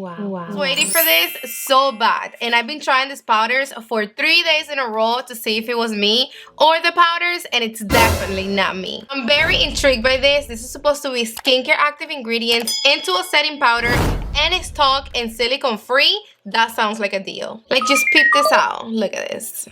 Wow. I was waiting for this so bad. And I've been trying these powders for 3 days in a row to see if it was me or the powders, and it's definitely not me. I'm very intrigued by this. This is supposed to be skincare active ingredients into a setting powder, and it's talc and silicone free. That sounds like a deal. Like, just peep this out. Look at this.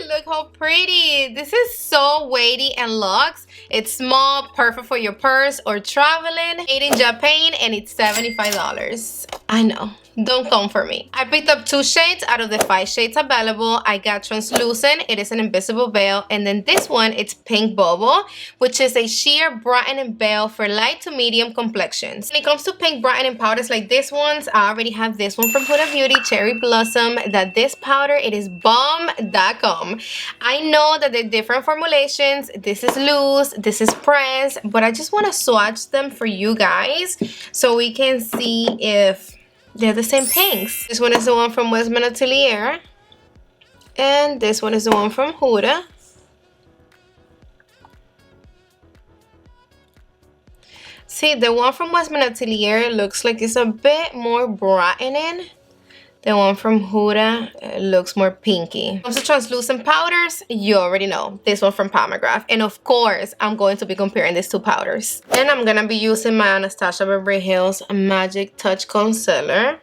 Look how pretty. This is so weighty and luxe. It's small, perfect for your purse or traveling. Made in Japan, and it's $75. I know. Don't come for me. I picked up 2 shades out of the 5 shades available. I got translucent. It is an invisible veil. And then this one, it's pink bubble, which is a sheer brightening veil for light to medium complexions. When it comes to pink brightening powders like this ones, I already have this one from Huda Beauty, Cherry Blossom. That this powder, it is bomb.com. I know that they're different formulations. This is loose, this is pressed, but I just want to swatch them for you guys so we can see if they're the same pinks. This one is the one from Westman Atelier, and this one is the one from Huda. See, the one from Westman Atelier looks like it's a bit more brightening. The one from Huda looks more pinky. When it comes to translucent powders, you already know. This one from Pomegranate. And of course, I'm going to be comparing these 2 powders. And I'm going to be using my Anastasia Beverly Hills Magic Touch Concealer.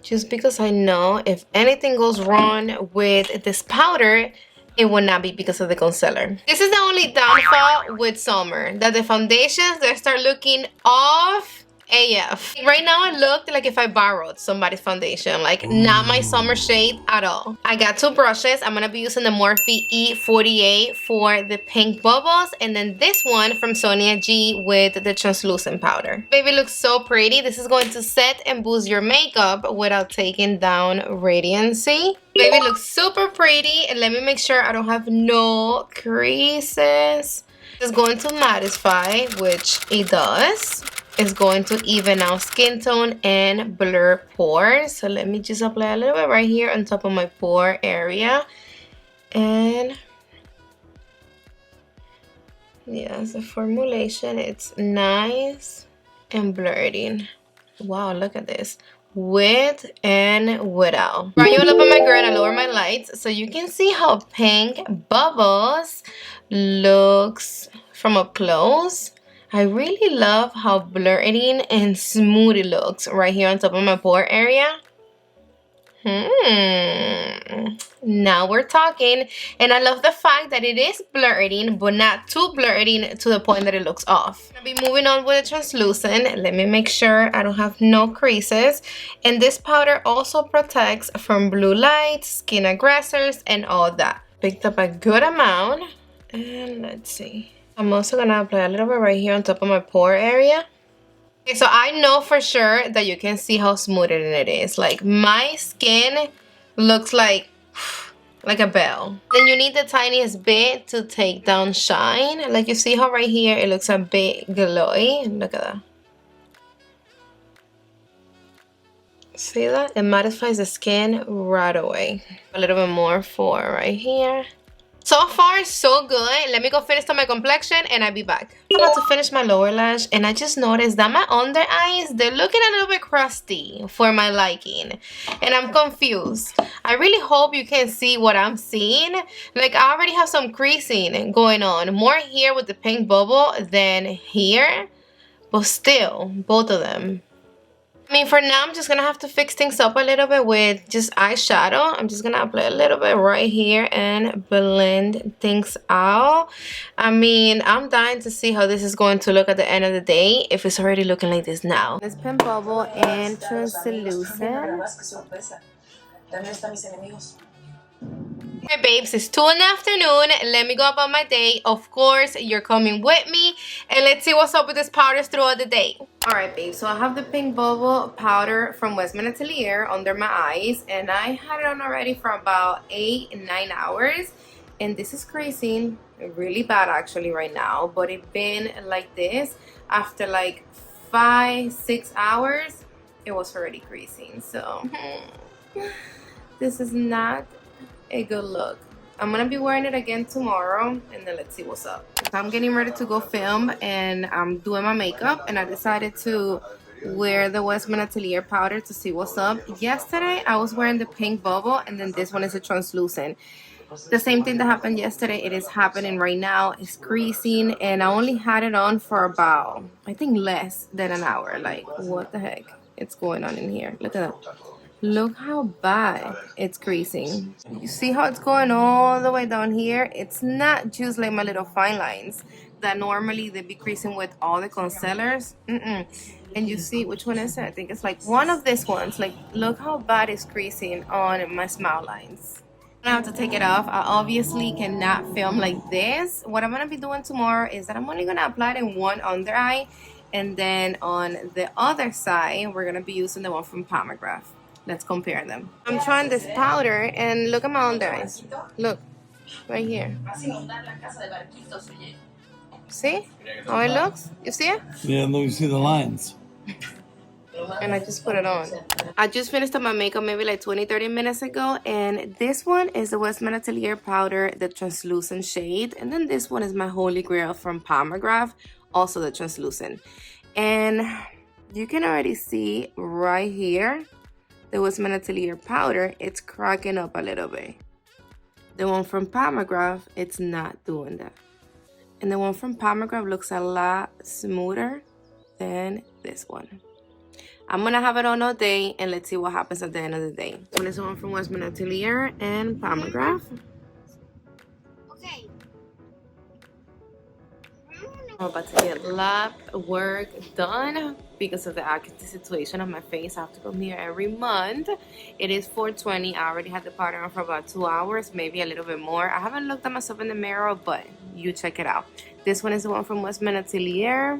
Just because I know if anything goes wrong with this powder, it will not be because of the concealer. This is the only downfall with summer, that the foundations, they start looking off AF. Right now I looked like if I borrowed somebody's foundation, like not my summer shade at all. I got 2 brushes. I'm gonna be using the Morphe E48 for the pink bubbles, and then this one from Sonia G with the translucent powder. Baby looks so pretty. This is going to set and boost your makeup without taking down radiancy. Baby looks super pretty, and let me make sure I don't have no creases. It's going to mattify, which it does. It's going to even out skin tone and blur pores. So let me just apply a little bit right here on top of my pore area. And yes, the formulation, it's nice and blurring. Wow, look at this. With and without. Right, you up on my girl and I lower my lights so you can see how pink bubbles looks from up close. I really love how blurring and smooth it looks right here on top of my pore area. Now we're talking. And I love the fact that it is blurring, but not too blurring to the point that it looks off. I'll be moving on with the translucent. Let me make sure I don't have no creases. And this powder also protects from blue light, skin aggressors, and all that. Picked up a good amount. And let's see. I'm also gonna apply a little bit right here on top of my pore area. Okay, so I know for sure that you can see how smooth it is. Like, my skin looks like a bell. Then you need the tiniest bit to take down shine. Like, you see how right here it looks a bit glowy. Look at that. See that? It mattifies the skin right away. A little bit more for right here. So far, so good. Let me go finish on my complexion and I'll be back. I'm about to finish my lower lash, and I just noticed that my under eyes, they're looking a little bit crusty for my liking. And I'm confused. I really hope you can see what I'm seeing. Like, I already have some creasing going on. More here with the pink bubble than here. But still, both of them. I mean, for now, I'm just going to have to fix things up a little bit with just eyeshadow. I'm just going to apply a little bit right here and blend things out. I mean, I'm dying to see how this is going to look at the end of the day, if it's already looking like this now. It's pink bubble and translucent. Hey babes, it's 2 in the afternoon. Let me go about my day. Of course, you're coming with me, and let's see what's up with these powders throughout the day. Alright babes, so I have the pink bubble powder from Westman Atelier under my eyes, and I had it on already for about 8-9 hours, and this is creasing really bad actually right now, but it's been like this after like 5-6 hours. It was already creasing, so this is not a good look. I'm gonna be wearing it again tomorrow, and then let's see what's up. I'm getting ready to go film, and I'm doing my makeup, and I decided to wear the Westman Atelier powder to see what's up. Yesterday, I was wearing the pink bubble, and then this one is a translucent. The same thing that happened yesterday, it is happening right now. It's creasing, and I only had it on for about, I think, less than an hour. Like, what the heck? It's going on in here. Look at that. Look how bad it's creasing. You see how it's going all the way down here? It's not just like my little fine lines that normally they be creasing with all the concealers. And you see, which one is it? I think it's like one of these ones. Like, look how bad it's creasing on my smile lines. I have to take it off. I obviously cannot film like this. What I'm gonna be doing tomorrow is that I'm only gonna apply it in one under eye, and then on the other side we're gonna be using the one from Pomegranate. Let's compare them. I'm trying this powder, and look at my under eyes. Look, right here. See how it looks? You see it? Yeah, look, you see the lines. And I just put it on. I just finished up my makeup maybe like 20-30 minutes ago, and this one is the Westman Atelier powder, the translucent shade, and then this one is my holy grail from Pomegranate, also the translucent. And you can already see right here the Westman Atelier powder, it's cracking up a little bit. The one from Pomegranate, it's not doing that. And the one from Pomegranate looks a lot smoother than this one. I'm gonna have it on all day, and let's see what happens at the end of the day. This one is the one from Westman Atelier and Pomegranate. Okay. I'm about to get lab work done because of the acne situation on my face. I have to come here every month. It is 4:20. I already had the powder on for about 2 hours, maybe a little bit more. I haven't looked at myself in the mirror, but you check it out. This one is the one from Westman Atelier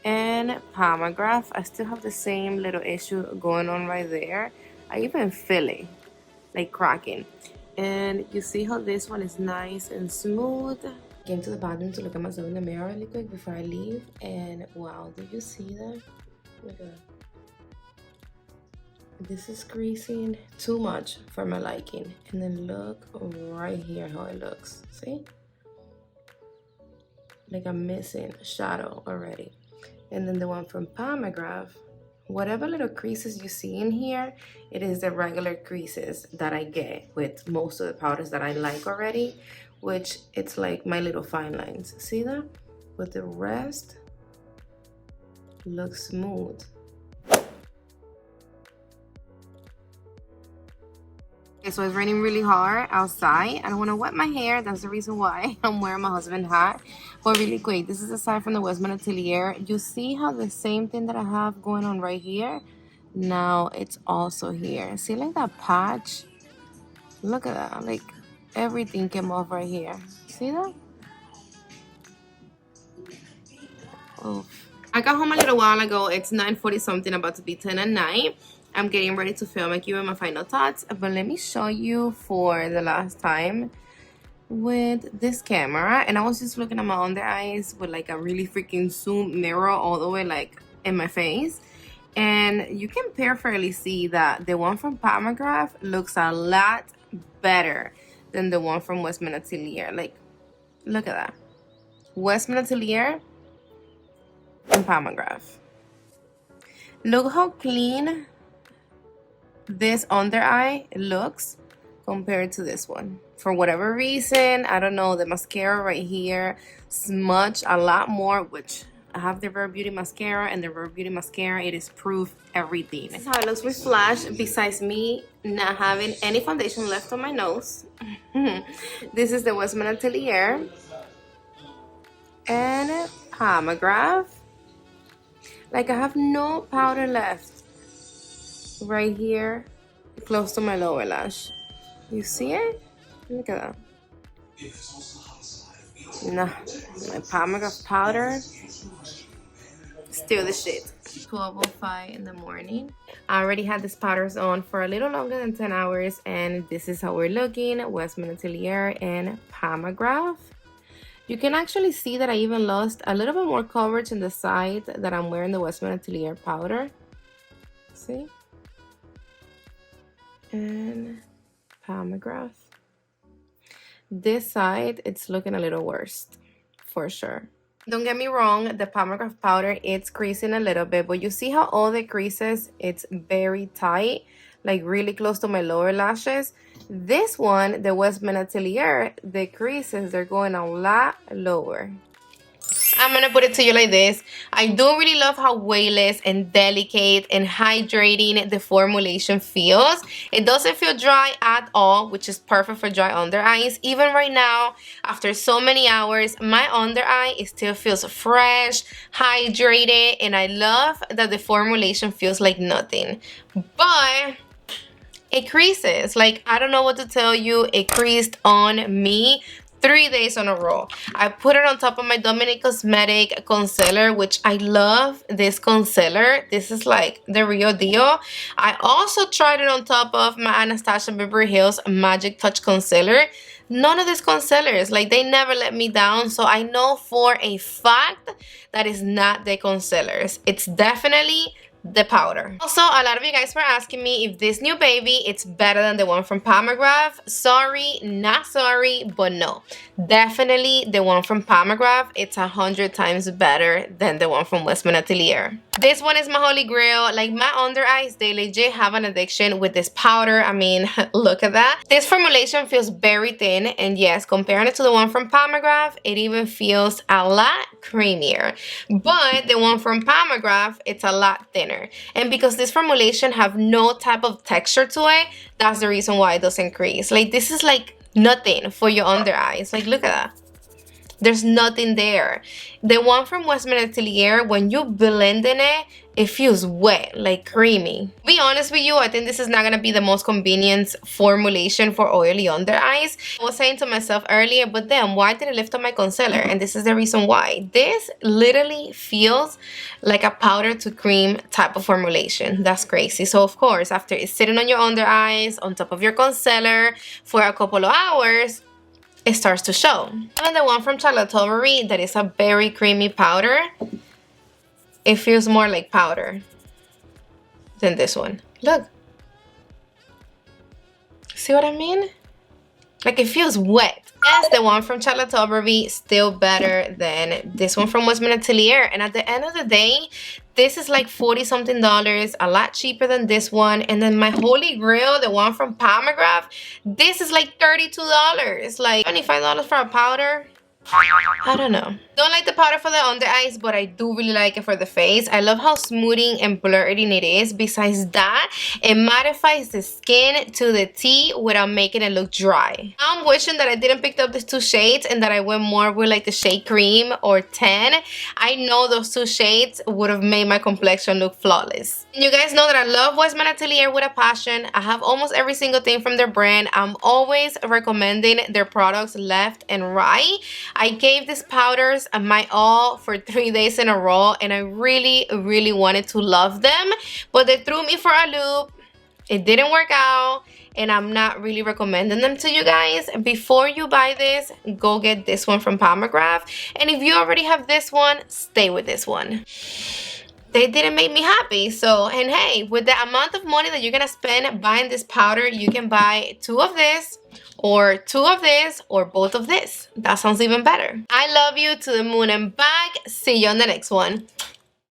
and Pomegranate. I still have the same little issue going on right there. I even feel it like cracking. And you see how this one is nice and smooth. Came to the bathroom to look at myself in the mirror really quick before I leave, and wow, did you see that? Look at that. This is creasing too much for my liking. And then look right here how it looks. See? Like I'm missing shadow already. And then the one from Pomegranate, whatever little creases you see in here, it is the regular creases that I get with most of the powders that I like already, which it's like my little fine lines. See that? But the rest looks smooth. Okay, so it's raining really hard outside. I don't want to wet my hair. That's the reason why I'm wearing my husband's hat. But really quick, this is the side from the Westman Atelier. You see how the same thing that I have going on right here, now it's also here. See like that patch? Look at that. Like everything came off right here. See that? Oof. I got home a little while ago. It's 9:40 something, about to be 10 at night. I'm getting ready to film and give my final thoughts, but let me show you for the last time with this camera. And I was just looking at my under eyes with like a really freaking zoom mirror all the way like in my face, and you can perfectly see that the one from Pomegranate looks a lot better than the one from Westman Atelier. Like, look at that. Westman Atelier and Pomegranate. Look how clean this under eye looks compared to this one. For whatever reason, I don't know, the mascara right here smudged a lot more, which I have the Rare Beauty mascara, and the Rare Beauty mascara, it is proof everything. This is how it looks with flash, besides me not having any foundation left on my nose. This is the Westman Atelier and Pomegranate. Like I have no powder left right here close to my lower lash. You see it? Look at that. Nah, my Pomegranate powder, still the shit. 12:05 in the morning. I already had these powders on for a little longer than 10 hours, and this is how we're looking. Westman Atelier and Pomegranate. You can actually see that I even lost a little bit more coverage in the side that I'm wearing the Westman Atelier powder. See? And Pomegranate. This side, it's looking a little worse, for sure. Don't get me wrong, the Pomegranate powder, it's creasing a little bit, but you see how all the creases, it's very tight, like really close to my lower lashes. This one, the Westman Atelier, the creases, they're going a lot lower. I'm gonna put it to you like this. I do really love how weightless and delicate and hydrating the formulation feels. It doesn't feel dry at all, which is perfect for dry under eyes. Even right now, after so many hours, my under eye, it still feels fresh, hydrated, and I love that the formulation feels like nothing. But it creases. Like, I don't know what to tell you. It creased on me 3 days in a row. I put it on top of my Dominique Cosmetic concealer, which I love this concealer. This is like the real deal. I also tried it on top of my Anastasia Beverly Hills Magic Touch concealer. None of these concealers, like, they never let me down. So I know for a fact that it's not the concealers. It's definitely the powder. Also, a lot of you guys were asking me if this new baby, it's better than the one from Pomegranate. Sorry, not sorry, but no. Definitely the one from Pomegranate, it's 100 times better than the one from Westman Atelier. This one is my holy grail. Like, my under eyes, they legit have an addiction with this powder. I mean, look at that. This formulation feels very thin, and yes, comparing it to the one from Pomegranate, it even feels a lot creamier. But the one from Pomegranate, it's a lot thinner. And because this formulation have no type of texture to it, that's the reason why it doesn't crease. Like, this is like nothing for your under eyes. Like, look at that. There's nothing there. The one from Westman Atelier, when you blend in it, it feels wet, like creamy. To be honest with you, I think this is not gonna be the most convenient formulation for oily under eyes. I was saying to myself earlier, but then why did it lift up my concealer? And this is the reason why. This literally feels like a powder to cream type of formulation. That's crazy. So of course, after it's sitting on your under eyes, on top of your concealer for a couple of hours, it starts to show. And the one from Tilbury, that is a very creamy powder. It feels more like powder than this one. Look. See what I mean? Like, it feels wet. Yes, the one from Charlotte Tilbury still better than this one from Westman Atelier. And at the end of the day, this is like $40-something, a lot cheaper than this one. And then my holy grail, the one from Pomegranate, this is like $32. Like $25 for a powder. I don't know. Don't like the powder for the under eyes, but I do really like it for the face. I love how smoothing and blurring it is. Besides that, it mattifies the skin to the T without making it look dry. Now I'm wishing that I didn't pick up these two shades and that I went more with like the shade Cream or 10. I know those two shades would have made my complexion look flawless. And you guys know that I love Westman Atelier with a passion. I have almost every single thing from their brand. I'm always recommending their products left and right. I gave these powders my all for 3 days in a row, and I really, really wanted to love them, but they threw me for a loop. It didn't work out, and I'm not really recommending them to you guys. Before you buy this, go get this one from Pomegranate, and if you already have this one, stay with this one. They didn't make me happy. So, and hey, with the amount of money that you're gonna spend buying this powder, you can buy 2 of this, or 2 of this, or both of this. That sounds even better. I love you to the moon and back. See you on the next one.